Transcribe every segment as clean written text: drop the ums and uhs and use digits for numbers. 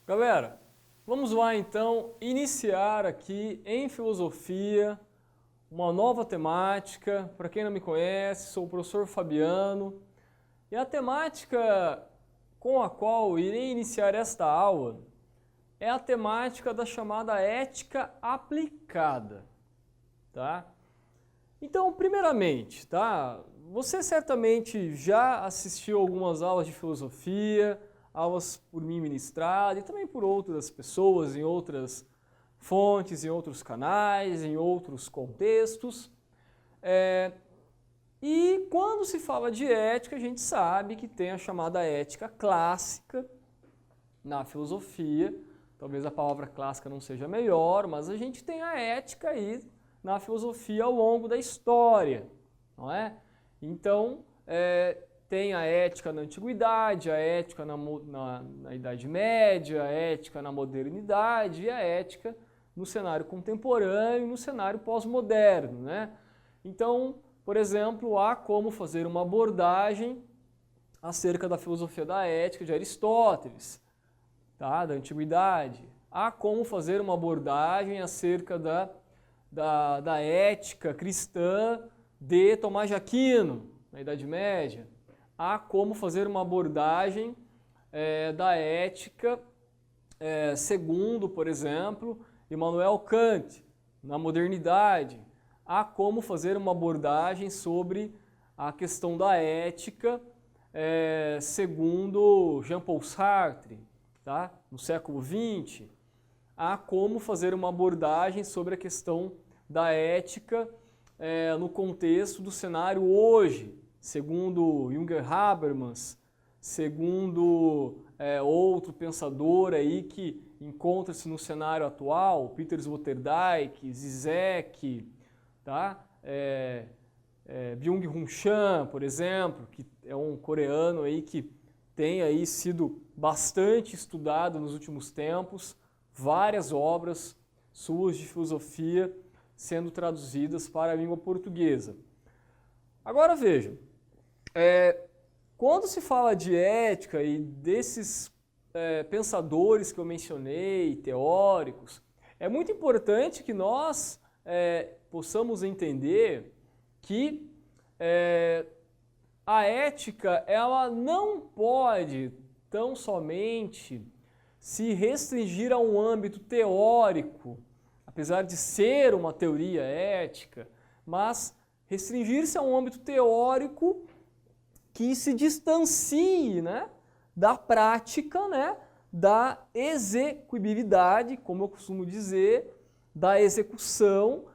Galera, vamos lá então iniciar aqui em filosofia uma nova temática. Para quem não me conhece, sou o professor Fabiano e a temática com a qual irei iniciar esta aula é a temática da chamada ética aplicada, tá? Então, primeiramente, tá? Você certamente já assistiu algumas aulas de filosofia, aulas por mim ministradas e também por outras pessoas em outras fontes, em outros canais, em outros contextos. E quando se fala de ética, a gente sabe que tem a chamada ética clássica na filosofia. Talvez a palavra clássica não seja melhor, mas a gente tem a ética aí na filosofia ao longo da história, não é? Então, tem a ética na antiguidade, a ética na Idade Média, a ética na modernidade e a ética no cenário contemporâneo e no cenário pós-moderno, né? Então, por exemplo, há como fazer uma abordagem acerca da filosofia da ética de Aristóteles, tá? Da antiguidade. Há como fazer uma abordagem acerca da ética cristã de Tomás de Aquino, na Idade Média. Há como fazer uma abordagem da ética segundo, por exemplo, Immanuel Kant, na modernidade. Há como fazer uma abordagem sobre a questão da ética segundo Jean-Paul Sartre, tá? No século XX. Há como fazer uma abordagem sobre a questão da ética no contexto do cenário hoje, segundo Jürgen Habermas, segundo outro pensador aí que encontra-se no cenário atual, Peter Sloterdijk, Zizek, tá? Byung-Hun Chan, por exemplo, que é um coreano aí que tem aí sido bastante estudado nos últimos tempos, várias obras suas de filosofia sendo traduzidas para a língua portuguesa. Agora vejam, quando se fala de ética e desses pensadores que eu mencionei, teóricos, é muito importante que nós possamos entender que a ética ela não pode tão somente se restringir a um âmbito teórico, apesar de ser uma teoria ética, mas restringir-se a um âmbito teórico que se distancie, né, da prática, né, da execuibilidade, como eu costumo dizer, da execução,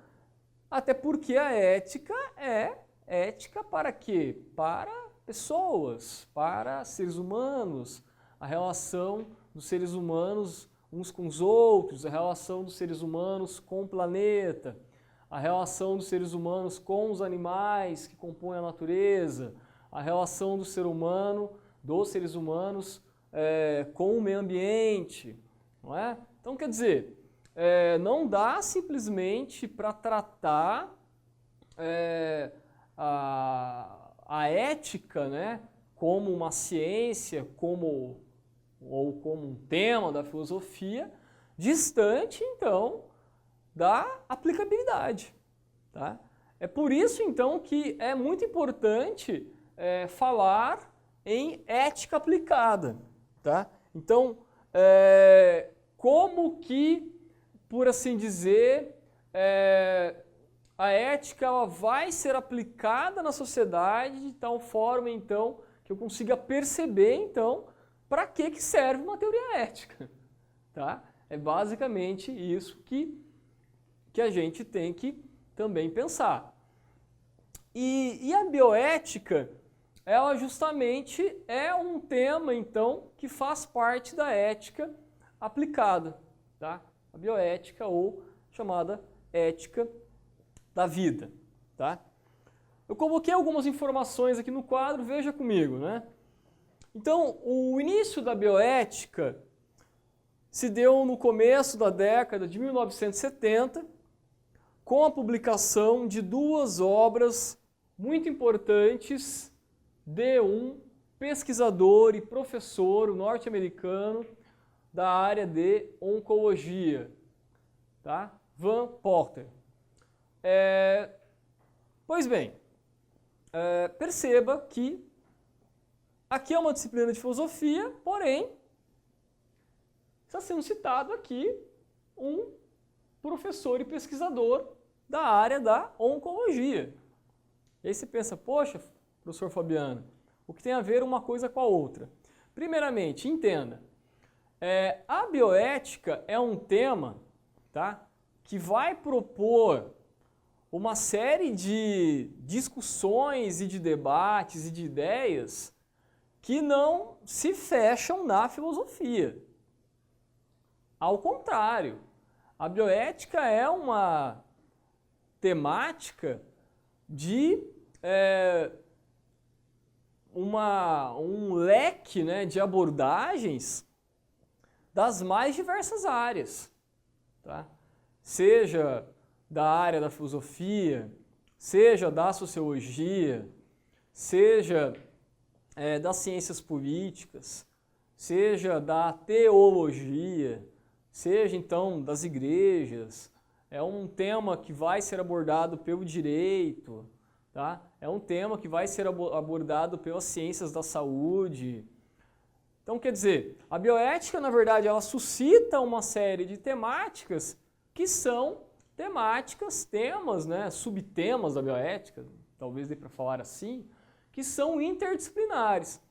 até porque a ética é ética para quê? Para pessoas, para seres humanos, a relação dos seres humanos uns com os outros, a relação dos seres humanos com o planeta, a relação dos seres humanos com os animais que compõem a natureza, a relação do ser humano, dos seres humanos com o meio ambiente, não é? Então, quer dizer, não dá simplesmente para tratar a ética, né, como uma ciência, ou como um tema da filosofia, distante, então, da aplicabilidade, tá? É por isso, então, que é muito importante falar em ética aplicada, tá? Então, como que, por assim dizer, a ética ela vai ser aplicada na sociedade de tal forma, então, que eu consiga perceber, então, para que serve uma teoria ética, tá? É basicamente isso que a gente tem que também pensar. E a bioética, ela justamente é um tema, então, que faz parte da ética aplicada, tá? A bioética ou chamada ética da vida, tá? Eu coloquei algumas informações aqui no quadro, veja comigo, né? Então, o início da bioética se deu no começo da década de 1970, com a publicação de duas obras muito importantes de um pesquisador e professor norte-americano da área de oncologia, tá? Van Porter. Pois bem, perceba que aqui é uma disciplina de filosofia, porém, está sendo citado aqui um professor e pesquisador da área da oncologia. E aí você pensa, poxa, professor Fabiano, o que tem a ver uma coisa com a outra? Primeiramente, entenda, a bioética é um tema, tá, que vai propor uma série de discussões e de debates e de ideias que não se fecham na filosofia. Ao contrário, a bioética é uma temática de um leque, né, de abordagens das mais diversas áreas, tá? Seja da área da filosofia, seja da sociologia, seja das ciências políticas, seja da teologia, seja então das igrejas. É um tema que vai ser abordado pelo direito, tá? É um tema que vai ser abordado pelas ciências da saúde. Então, quer dizer, a bioética, na verdade, ela suscita uma série de temáticas que são temas, né, subtemas da bioética, talvez dê para falar assim, que são interdisciplinares.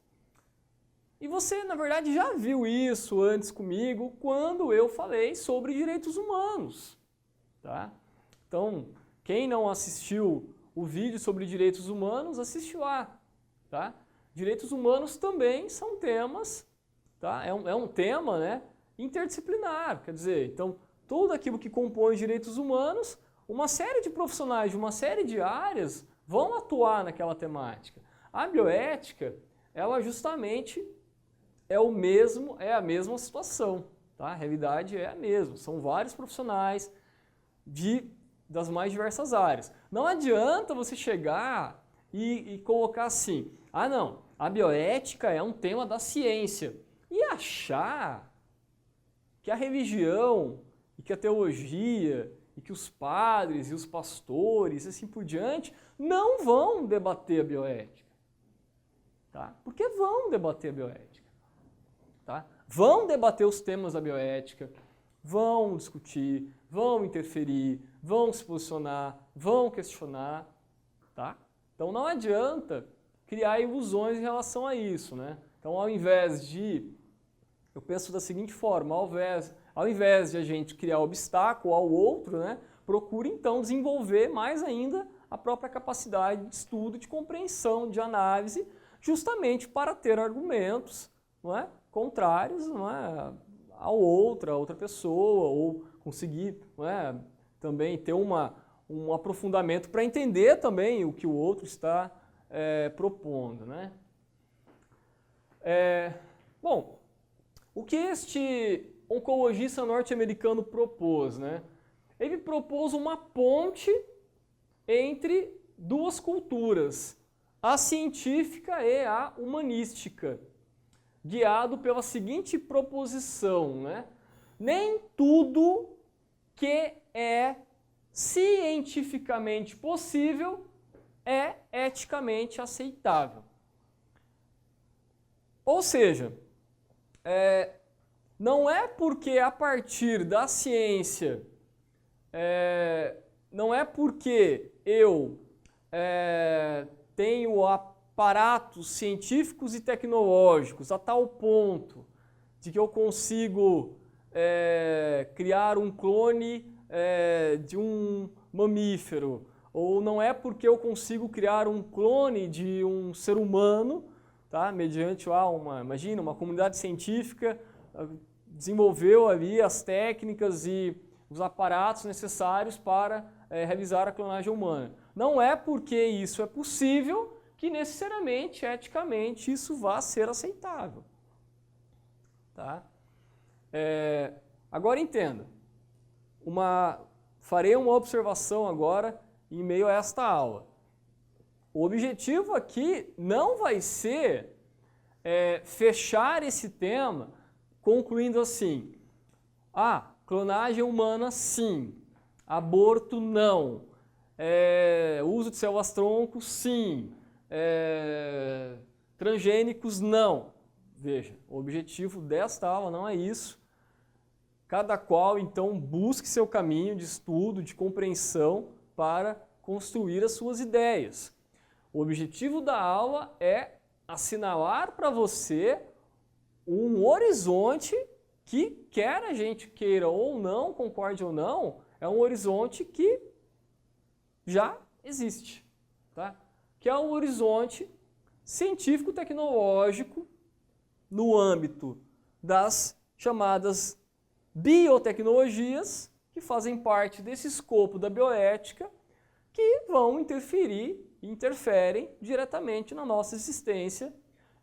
E você, na verdade, já viu isso antes comigo quando eu falei sobre direitos humanos, tá? Então, quem não assistiu o vídeo sobre direitos humanos, assiste lá, tá? Direitos humanos também são temas, tá? É um tema, né, interdisciplinar, quer dizer, então, tudo aquilo que compõe os direitos humanos, uma série de profissionais de uma série de áreas vão atuar naquela temática. A bioética, ela justamente é a mesma situação, tá? A realidade é a mesma, são vários profissionais das mais diversas áreas. Não adianta você chegar e colocar assim, não, a bioética é um tema da ciência, e achar que a religião, e que a teologia, e que os padres e os pastores, e assim por diante, não vão debater a bioética, tá? Porque vão debater a bioética, tá? Vão debater os temas da bioética, vão discutir, vão interferir, vão se posicionar, vão questionar, tá? Então não adianta criar ilusões em relação a isso, né? Então eu penso da seguinte forma, ao invés de a gente criar obstáculo ao outro, né, procure então desenvolver mais ainda a própria capacidade de estudo, de compreensão, de análise, justamente para ter argumentos, não é, contrários, não é, a outra pessoa, ou conseguir, não é, também ter um aprofundamento para entender também o que o outro está propondo, né? Bom, o que este oncologista norte-americano propôs, né? Ele propôs uma ponte entre duas culturas, a científica e a humanística, guiado pela seguinte proposição, né? Nem tudo que é cientificamente possível é eticamente aceitável. Ou seja, não é porque a partir da ciência, não é porque eu tenho aparatos científicos e tecnológicos a tal ponto de que eu consigo criar um clone de um mamífero, ou não é porque eu consigo criar um clone de um ser humano, tá? Mediante imagina, uma comunidade científica desenvolveu ali as técnicas e os aparatos necessários para realizar a clonagem humana. Não é porque isso é possível que necessariamente, eticamente, isso vá ser aceitável, tá? Agora entenda, farei uma observação agora em meio a esta aula. O objetivo aqui não vai ser fechar esse tema concluindo assim, clonagem humana sim, aborto não, uso de células-tronco sim, transgênicos não. Veja, o objetivo desta aula não é isso. Cada qual, então, busque seu caminho de estudo, de compreensão para construir as suas ideias. O objetivo da aula é assinalar para você um horizonte que, quer a gente queira ou não, concorde ou não, é um horizonte que já existe, tá? Que é um horizonte científico-tecnológico no âmbito das chamadas biotecnologias, que fazem parte desse escopo da bioética, que vão interferem diretamente na nossa existência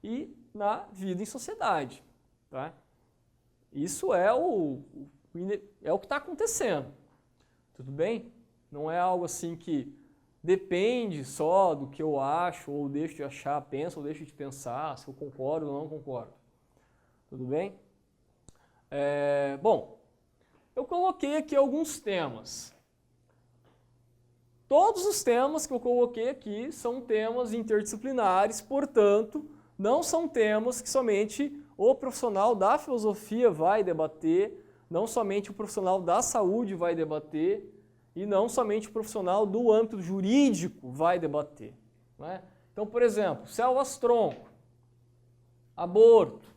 e na vida em sociedade. Tá? Isso é o que está acontecendo. Tudo bem? Não é algo assim que depende só do que eu acho, ou deixo de achar, penso ou deixo de pensar, se eu concordo ou não concordo. Tudo bem? Bom, eu coloquei aqui alguns temas. Todos os temas que eu coloquei aqui são temas interdisciplinares, portanto, não são temas que somente o profissional da filosofia vai debater, não somente o profissional da saúde vai debater, e não somente o profissional do âmbito jurídico vai debater. Não é? Então, por exemplo, células-tronco, aborto,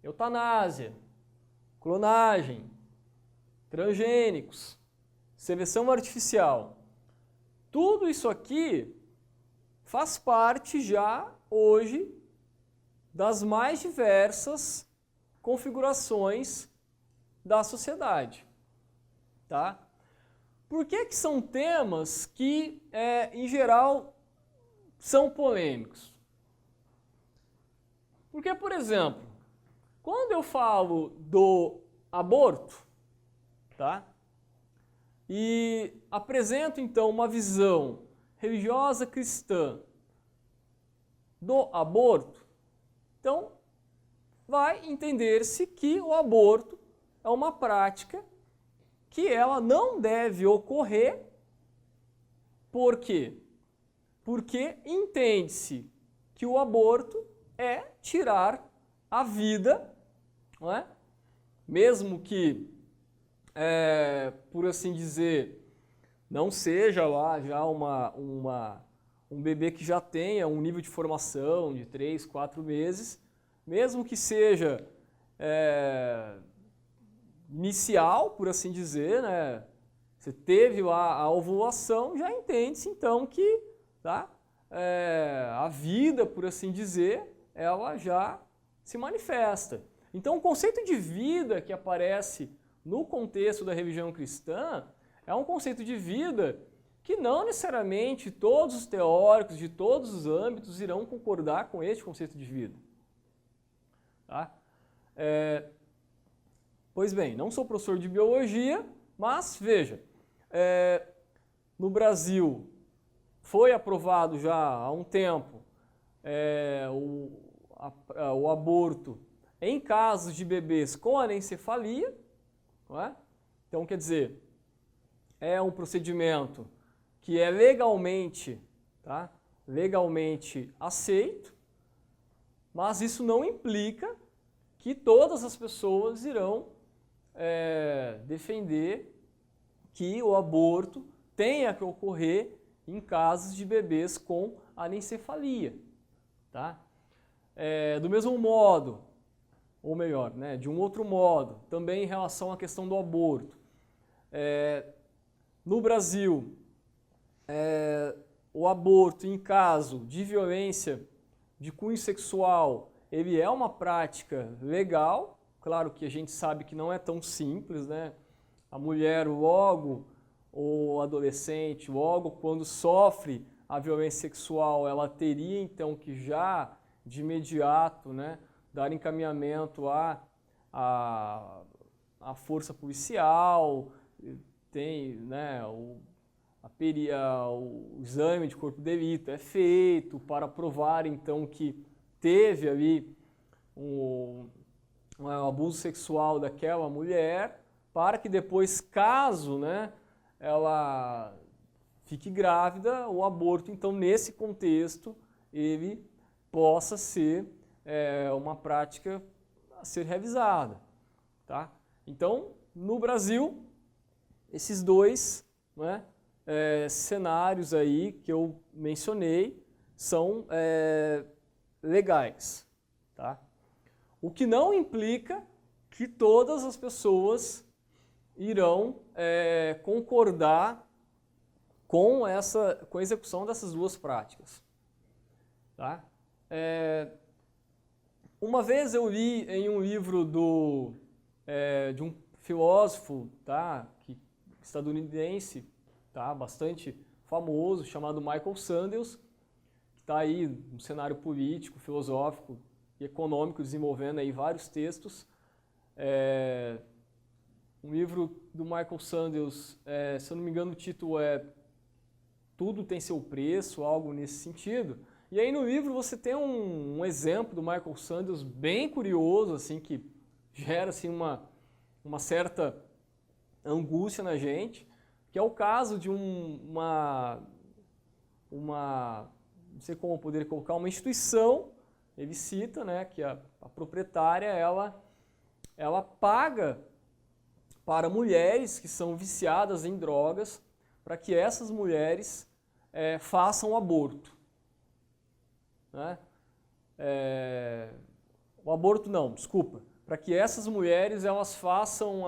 eutanásia, clonagem, transgênicos, seleção artificial. Tudo isso aqui faz parte já hoje das mais diversas configurações da sociedade. Tá? Por que são temas que, em geral, são polêmicos? Porque, por exemplo, quando eu falo do aborto, tá? E apresento, então, uma visão religiosa cristã do aborto, então, vai entender-se que o aborto é uma prática que ela não deve ocorrer. Por quê? Porque entende-se que o aborto é tirar a vida, não é? Mesmo que, por assim dizer, não seja lá já um bebê que já tenha um nível de formação de 3, 4 meses, mesmo que seja inicial, por assim dizer, né? Você teve lá a ovulação, já entende-se então que a vida, por assim dizer, ela já se manifesta. Então o conceito de vida que aparece no contexto da religião cristã é um conceito de vida que não necessariamente todos os teóricos de todos os âmbitos irão concordar com este conceito de vida. Tá? Pois bem, não sou professor de biologia, mas veja, no Brasil foi aprovado já há um tempo o aborto em casos de bebês com anencefalia, não é? Então, quer dizer, é um procedimento que é legalmente aceito, mas isso não implica que todas as pessoas irão defender que o aborto tenha que ocorrer em casos de bebês com anencefalia. Tá? Do mesmo modo, ou melhor, né, de um outro modo, também em relação à questão do aborto. No Brasil, o aborto em caso de violência de cunho sexual, ele é uma prática legal. Claro que a gente sabe que não é tão simples, né? A mulher logo, ou adolescente, logo quando sofre a violência sexual, ela teria então que já de imediato, né, dar encaminhamento a a força policial, tem, né, o exame de corpo de delito é feito para provar, então, que teve ali um abuso sexual daquela mulher, para que depois, caso, né, ela fique grávida, o aborto, então, nesse contexto, ele possa ser uma prática a ser revisada. Tá? Então, no Brasil, esses dois, né, cenários aí que eu mencionei são legais. Tá? O que não implica que todas as pessoas irão concordar com a execução dessas duas práticas. Tá? Uma vez eu li em um livro de um filósofo, tá, estadunidense, tá, bastante famoso, chamado Michael Sandels, que está aí no cenário político, filosófico e econômico, desenvolvendo aí vários textos. Um livro do Michael Sandels, se eu não me engano, o título é Tudo Tem Seu Preço, algo nesse sentido. E aí no livro você tem um exemplo do Michael Sandels bem curioso, assim, que gera assim, uma certa angústia na gente, que é o caso de não sei como eu poderia colocar, uma instituição, ele cita, né, que a proprietária, ela paga para mulheres que são viciadas em drogas, para que essas mulheres façam aborto. Né? O aborto não, desculpa. Para que essas mulheres elas façam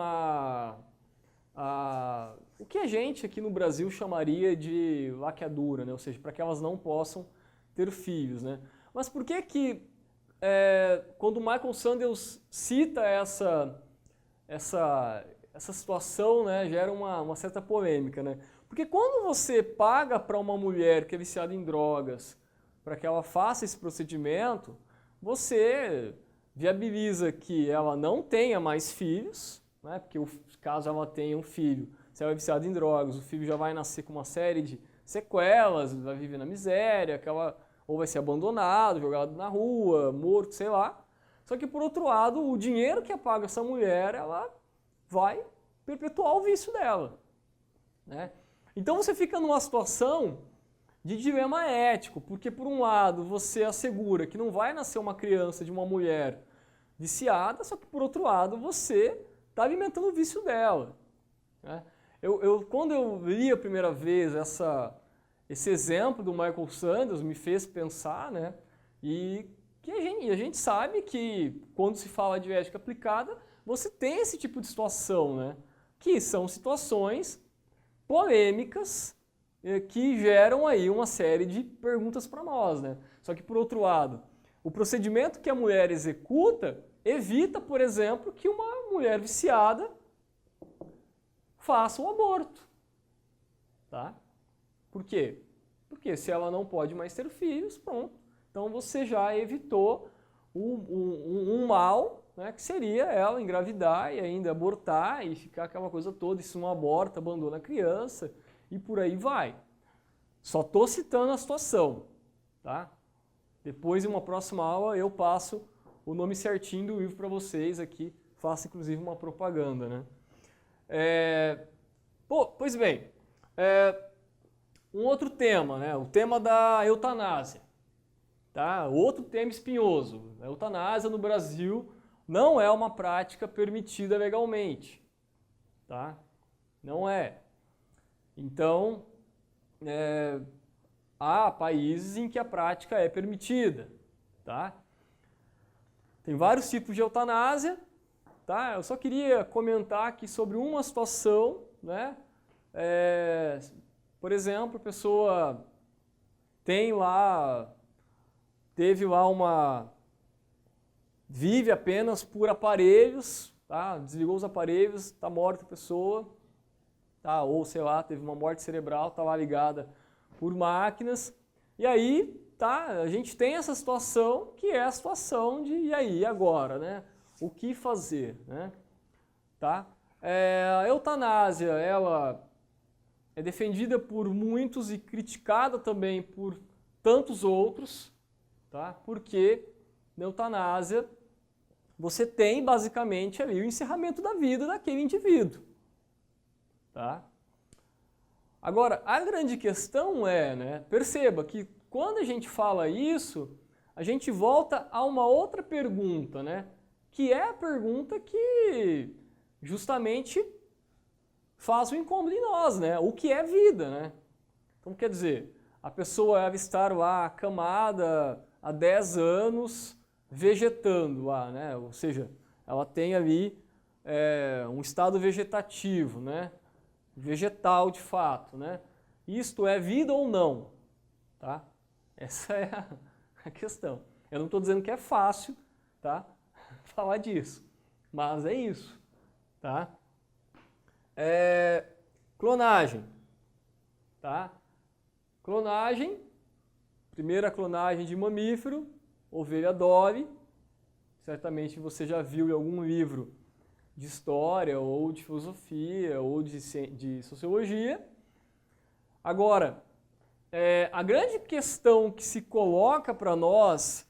o que a gente aqui no Brasil chamaria de laqueadura, né? Ou seja, para que elas não possam ter filhos. Né? Mas por que quando o Michael Sandels cita essa situação, né, gera uma certa polêmica? Né? Porque quando você paga para uma mulher que é viciada em drogas para que ela faça esse procedimento, você viabiliza que ela não tenha mais filhos, né? Porque caso ela tenha um filho, se ela é viciada em drogas, o filho já vai nascer com uma série de sequelas, vai viver na miséria, ou vai ser abandonado, jogado na rua, morto, sei lá. Só que, por outro lado, o dinheiro que é pago a essa mulher, ela vai perpetuar o vício dela. Né? Então você fica numa situação de dilema ético, porque por um lado você assegura que não vai nascer uma criança de uma mulher viciada, só que por outro lado você está alimentando o vício dela. Né? Quando eu li a primeira vez esse exemplo do Michael Sandels, me fez pensar, né? E que a gente sabe que quando se fala de ética aplicada, você tem esse tipo de situação, né? Que são situações polêmicas que geram aí uma série de perguntas para nós, né? Só que, por outro lado, o procedimento que a mulher executa evita, por exemplo, que uma mulher viciada faça um aborto. Tá? Por quê? Porque se ela não pode mais ter filhos, pronto. Então você já evitou um mal, né, que seria ela engravidar e ainda abortar e ficar aquela coisa toda, e se não aborta, abandona a criança e por aí vai. Só estou citando a situação. Tá? Depois, em uma próxima aula, eu passo o nome certinho do livro para vocês aqui, faço inclusive uma propaganda. Né? Pois bem, um outro tema, né? O tema da eutanásia. Tá? Outro tema espinhoso. A eutanásia no Brasil não é uma prática permitida legalmente. Tá? Não é. Então, há países em que a prática é permitida. Tá? Tem vários tipos de eutanásia. Tá? Eu só queria comentar aqui sobre uma situação, né? Por exemplo, a pessoa vive apenas por aparelhos, tá? Desligou os aparelhos, está morta a pessoa, tá? Ou sei lá, teve uma morte cerebral, está lá ligada por máquinas, e aí, tá? A gente tem essa situação que é a situação de, e aí, agora, né? o que fazer, né? Tá? A eutanásia, ela é defendida por muitos e criticada também por tantos outros, tá? Porque na eutanásia você tem basicamente ali o encerramento da vida daquele indivíduo, tá? Agora, a grande questão é, né, perceba que quando a gente fala isso, a gente volta a uma outra pergunta, né, que é a pergunta que justamente faz o incômodo em nós, né, o que é vida, né? Então, quer dizer, a pessoa deve estar lá acamada há 10 anos, vegetando lá, né, ou seja, ela tem ali um estado vegetativo, né, vegetal de fato, né? Isto é vida ou não? Tá? Essa é a questão. Eu não estou dizendo que é fácil, tá? Falar disso, mas é isso, tá? Clonagem, tá? Clonagem, primeira clonagem de mamífero, ovelha Dolly. Certamente você já viu em algum livro de história, ou de filosofia, ou de sociologia. Agora, a grande questão que se coloca para nós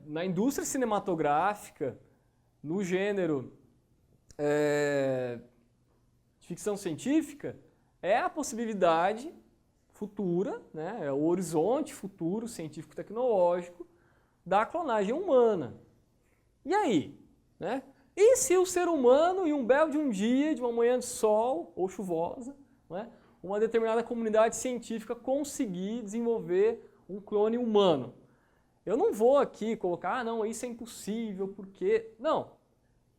na indústria cinematográfica, no gênero de ficção científica, é a possibilidade futura, né, é o horizonte futuro científico-tecnológico da clonagem humana. E aí? Né? E se o ser humano, em um belo de um dia, de uma manhã de sol ou chuvosa, né, uma determinada comunidade científica conseguir desenvolver um clone humano? Eu não vou aqui colocar, não, isso é impossível, porque... Não,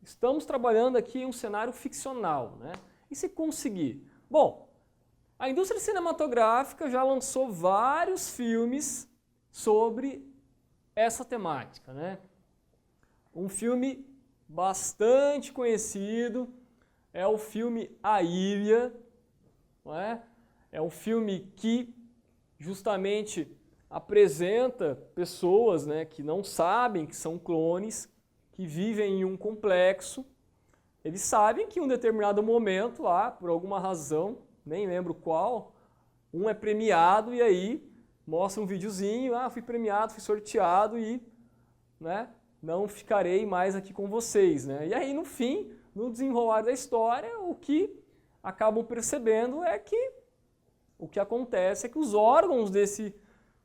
estamos trabalhando aqui em um cenário ficcional, né? E se conseguir? Bom, a indústria cinematográfica já lançou vários filmes sobre essa temática, né? Um filme bastante conhecido é o filme A Ilha, não é? É um filme que justamente apresenta pessoas, né, que não sabem que são clones, que vivem em um complexo. Eles sabem que em um determinado momento lá, por alguma razão, nem lembro qual, um é premiado e aí mostra um videozinho, fui premiado, fui sorteado e, né, não ficarei mais aqui com vocês, né? E aí, no fim, no desenrolar da história, o que acabam percebendo é que o que acontece é que os órgãos desse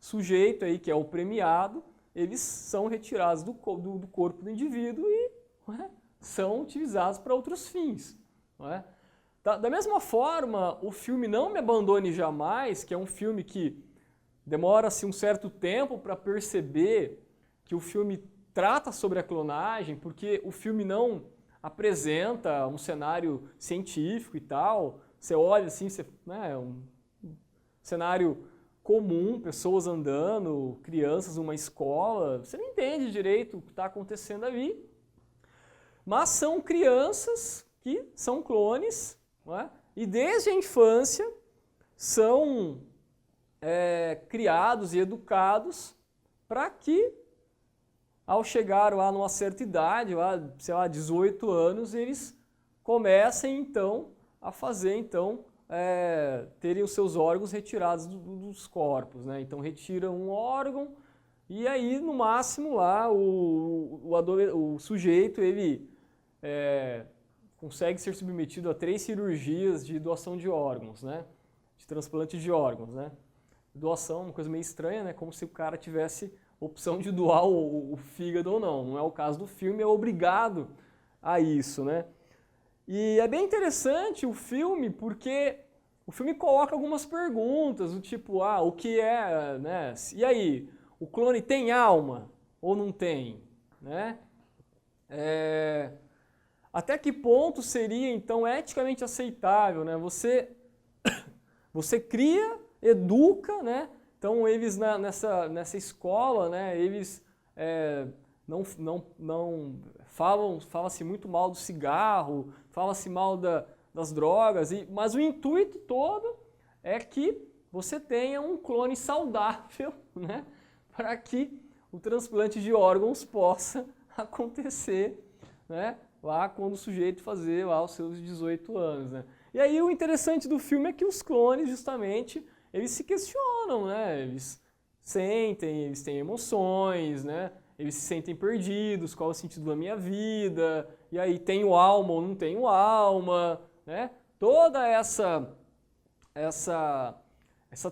sujeito aí, que é o premiado, eles são retirados do corpo do indivíduo e, né, são utilizados para outros fins. Não é? Da mesma forma, o filme Não Me Abandone Jamais, que é um filme que demora-se um certo tempo para perceber que o filme trata sobre a clonagem, porque o filme não apresenta um cenário científico e tal. Você olha assim, né, um cenário comum, pessoas andando, crianças numa escola, você não entende direito o que está acontecendo ali. Mas são crianças que são clones, não é? E desde a infância são criados e educados para que, ao chegar lá numa certa idade, lá, sei lá, 18 anos, eles comecem então a fazer então terem os seus órgãos retirados dos corpos, né? Então retiram um órgão e aí no máximo lá o sujeito ele consegue ser submetido a 3 cirurgias de doação de órgãos, né? De transplante de órgãos, né? Doação, uma coisa meio estranha, né? Como se o cara tivesse opção de doar o fígado ou não. Não é o caso do filme, é obrigado a isso, né? E é bem interessante o filme porque o filme coloca algumas perguntas, do tipo, o que é, né? E aí, o clone tem alma ou não tem, né? Até que ponto seria, então, eticamente aceitável, né? Você cria, educa, né? Então, eles nessa escola, né? Eles não fala-se muito mal do cigarro, fala-se mal das drogas, mas o intuito todo é que você tenha um clone saudável, né? Para que o transplante de órgãos possa acontecer, né, lá quando o sujeito fazer lá os seus 18 anos. Né? E aí o interessante do filme é que os clones, justamente, eles se questionam, né? Eles sentem, eles têm emoções, né? Eles se sentem perdidos, qual é o sentido da minha vida, e aí tenho alma ou não tenho alma, né? Toda essa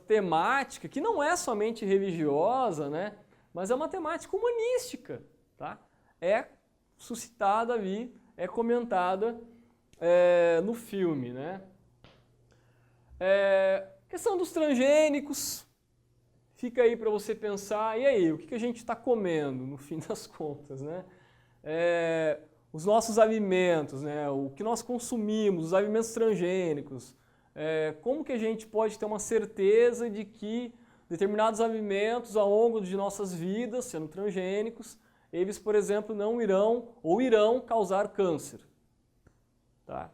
temática, que não é somente religiosa, né? Mas é uma temática humanística, tá? É suscitada ali, é comentada no filme, né? Questão dos transgênicos, fica aí para você pensar, e aí, o que a gente está comendo, no fim das contas, né? Os nossos alimentos, né? O que nós consumimos, os alimentos transgênicos, como que a gente pode ter uma certeza de que determinados alimentos ao longo de nossas vidas, sendo transgênicos, eles, por exemplo, não irão ou irão causar câncer. Tá?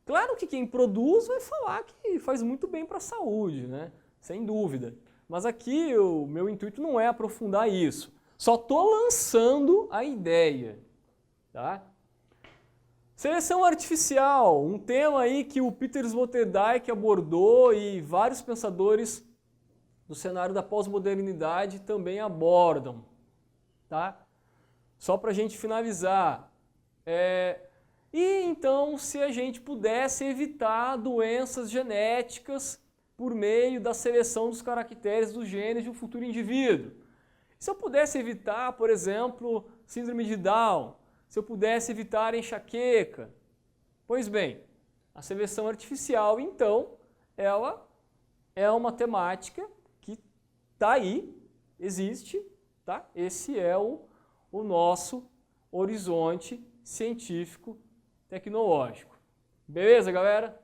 Claro que quem produz vai falar que faz muito bem para a saúde, né? Sem dúvida. Mas aqui o meu intuito não é aprofundar isso. Só estou lançando a ideia. Tá? Seleção artificial, um tema aí que o Peter Sloterdijk abordou e vários pensadores do cenário da pós-modernidade também abordam. Tá? Só para a gente finalizar. E então, se a gente pudesse evitar doenças genéticas por meio da seleção dos caracteres dos genes de um futuro indivíduo. Se eu pudesse evitar, por exemplo, síndrome de Down, se eu pudesse evitar enxaqueca, pois bem, a seleção artificial, então, ela é uma temática que está aí, existe, tá? Esse é o nosso horizonte científico tecnológico. Beleza, galera?